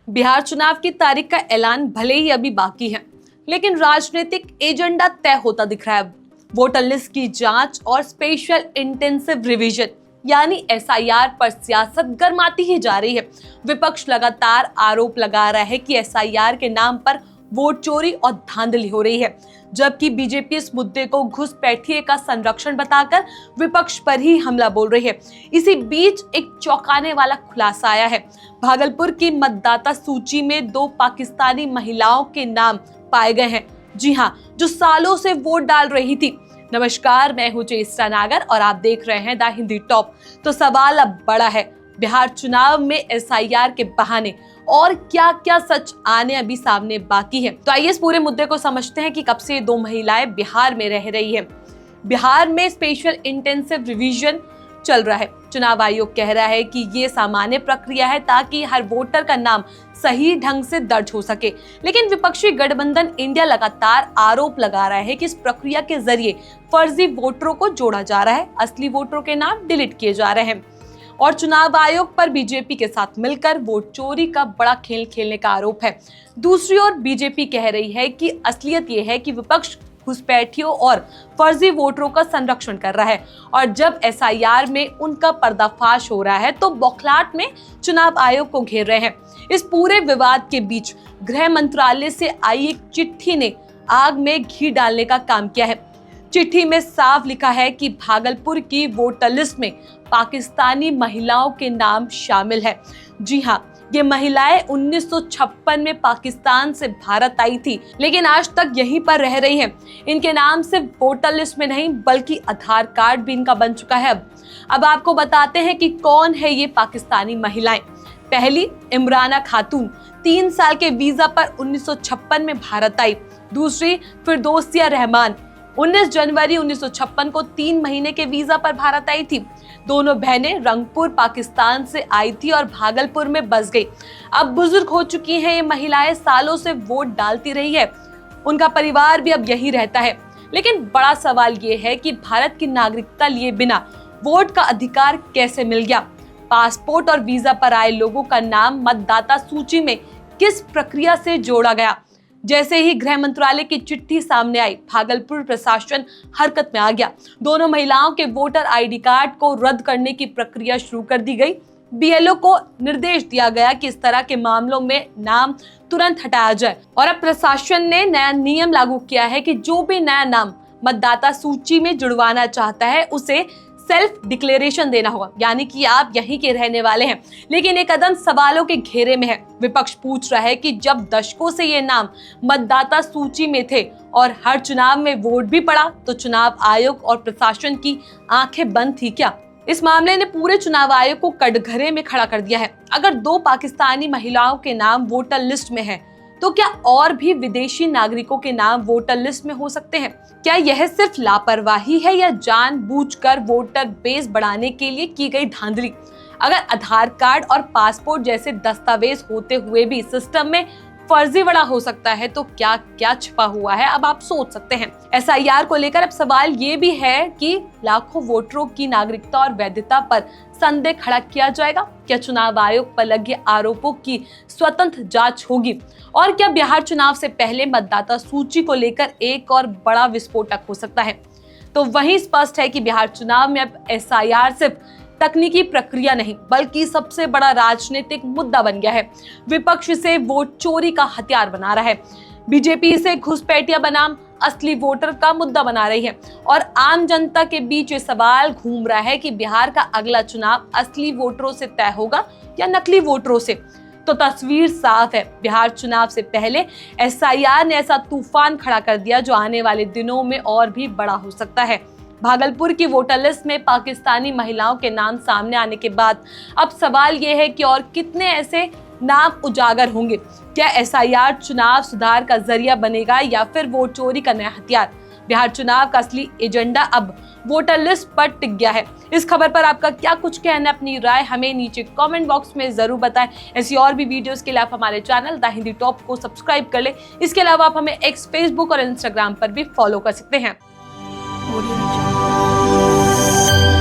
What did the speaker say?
बिहार चुनाव की तारीख का ऐलान भले ही अभी बाकी है, लेकिन राजनीतिक एजेंडा तय होता दिख रहा है। वोटर लिस्ट की जांच और स्पेशल इंटेंसिव रिवीजन यानी एसआईआर पर सियासत गर्माती ही जा रही है। विपक्ष लगातार आरोप लगा रहा है कि एसआईआर के नाम पर वोट चोरी और धांधली हो रही है, जबकि बीजेपी इस मुद्दे को घुसपैठिए का संरक्षण बताकर विपक्ष पर ही हमला बोल रही है। इसी बीच एक चौंकाने वाला खुलासा आया है। भागलपुर की मतदाता सूची में 2 पाकिस्तानी महिलाओं के नाम पाए गए हैं। जी हाँ, जो सालों से वोट डाल रही थी। नमस्कार, मैं हूं चेष्टा नागर और आप देख रहे हैं द हिंदी टॉप। तो सवाल अब बड़ा है, बिहार चुनाव में एसआईआर के बहाने और क्या क्या सच आने अभी सामने बाकी है। तो आइए इस पूरे मुद्दे को समझते हैं कि कब से 2 महिलाएं बिहार में रह रही है। बिहार में स्पेशल इंटेंसिव रिवीजन चल रहा है। चुनाव आयोग कह रहा है कि ये सामान्य प्रक्रिया है ताकि हर वोटर का नाम सही ढंग से दर्ज हो सके, लेकिन विपक्षी गठबंधन इंडिया लगातार आरोप लगा रहा है कि इस प्रक्रिया के जरिए फर्जी वोटरों को जोड़ा जा रहा है, असली वोटरों के नाम डिलीट किए जा रहे हैं और चुनाव आयोग पर बीजेपी के साथ मिलकर वोट चोरी का बड़ा खेल खेलने का आरोप है। दूसरी ओर बीजेपी कह रही है कि असलियत ये है कि विपक्ष घुसपैठियों और फर्जी वोटरों का संरक्षण कर रहा है और जब एसआईआर में उनका पर्दाफाश हो रहा है तो बौखलाहट में चुनाव आयोग को घेर रहे हैं। इस पूरे विवाद के बीच गृह मंत्रालय से आई एक चिट्ठी ने आग में घी डालने का काम किया है। चिट्ठी में साफ लिखा है कि भागलपुर की वोटर लिस्ट में पाकिस्तानी महिलाओं के नाम शामिल है। जी हाँ, ये महिलाएं 1956 में पाकिस्तान से भारत आई थी, लेकिन आज तक यहीं पर रह रही हैं। इनके नाम सिर्फ वोटर लिस्ट में नहीं बल्कि आधार कार्ड भी इनका बन चुका है। अब आपको बताते हैं कि कौन है ये पाकिस्तानी महिलाएं। पहली, इमराना खातून 3 साल के वीजा पर 1956 में भारत आई। दूसरी, फिरदौसिया रहमान 19 जनवरी 1956 को 3 महीने के वीजा पर भारत आई थी। दोनों बहनें रंगपुर पाकिस्तान से आई थी और भागलपुर में बस गई। अब बुजुर्ग हो चुकी हैं ये महिलाएं, सालों से वोट डालती रही है, उनका परिवार भी अब यही रहता है। लेकिन बड़ा सवाल ये है कि भारत की नागरिकता लिए बिना वोट का अधिकार कैसे मिल गया। पासपोर्ट और वीजा पर आए लोगों का नाम मतदाता सूची में किस प्रक्रिया से जोड़ा गया। जैसे ही गृह मंत्रालय की चिट्ठी सामने आई, भागलपुर प्रशासन हरकत में आ गया। दोनों महिलाओं के वोटर आईडी कार्ड को रद्द करने की प्रक्रिया शुरू कर दी गई। बीएलओ को निर्देश दिया गया कि इस तरह के मामलों में नाम तुरंत हटाया जाए और अब प्रशासन ने नया नियम लागू किया है कि जो भी नया नाम मतदाता सूची में जुड़वाना चाहता है उसे सेल्फ डिक्लेरेशन देना होगा, यानी कि आप यहीं के रहने वाले हैं। लेकिन एक कदम सवालों के घेरे में है। विपक्ष पूछ रहा है कि जब दशकों से ये नाम मतदाता सूची में थे और हर चुनाव में वोट भी पड़ा, तो चुनाव आयोग और प्रशासन की आंखें बंद थी क्या? इस मामले ने पूरे चुनाव आयोग को कटघरे में खड़ा कर दिया है। अगर 2 पाकिस्तानी महिलाओं के नाम वोटर लिस्ट में है, तो क्या और भी विदेशी नागरिकों के नाम वोटर लिस्ट में हो सकते हैं? क्या यह सिर्फ लापरवाही है या जानबूझकर वोटर बेस बढ़ाने के लिए की गई धांधली? अगर आधार कार्ड और पासपोर्ट जैसे दस्तावेज होते हुए भी सिस्टम में फर्जीवाड़ा हो सकता है, तो क्या क्या छिपा हुआ है, अब आप सोच सकते हैं। एसआईआर को लेकर अब सवाल ये भी है कि लाखों वोटरों की नागरिकता और वैधता पर संदेह खड़ा किया जाएगा। क्या चुनाव आयोग पर लगे आरोपों की स्वतंत्र जांच होगी? और क्या बिहार चुनाव से पहले मतदाता सूची को लेकर एक और बड़ा विस्फोटक हो सकता है? तो वही स्पष्ट है कि बिहार चुनाव में अब एसआईआर सिर्फ तकनीकी प्रक्रिया नहीं बल्कि सबसे बड़ा राजनीतिक मुद्दा बन गया है। विपक्ष इसे वोट चोरी का हथियार बना रहा है, बीजेपी इसे घुसपैठिया बनाम असली वोटर का मुद्दा बना रही है और आम जनता के बीच ये सवाल घूम रहा है कि बिहार का अगला चुनाव असली वोटरों से तय होगा या नकली वोटरों से। तो तस्वीर साफ है, बिहार चुनाव से पहले एसआईआर ने ऐसा तूफान खड़ा कर दिया जो आने वाले दिनों में और भी बड़ा हो सकता है। भागलपुर की वोटर लिस्ट में पाकिस्तानी महिलाओं के नाम सामने आने के बाद अब सवाल ये है कि और कितने ऐसे नाम उजागर होंगे। क्या एसआईआर चुनाव सुधार का जरिया बनेगा या फिर वोट चोरी का नया हथियार? बिहार चुनाव का असली एजेंडा अब वोटर लिस्ट पर टिक गया है। इस खबर पर आपका क्या कुछ कहना है, अपनी राय हमें नीचे कमेंट बॉक्स में जरूर बताएं। ऐसी और भी वीडियोस के लिए आप हमारे चैनल द हिंदी टॉप को सब्सक्राइब कर ले। इसके अलावा आप हमें एक्स, फेसबुक और इंस्टाग्राम पर भी फॉलो कर सकते हैं।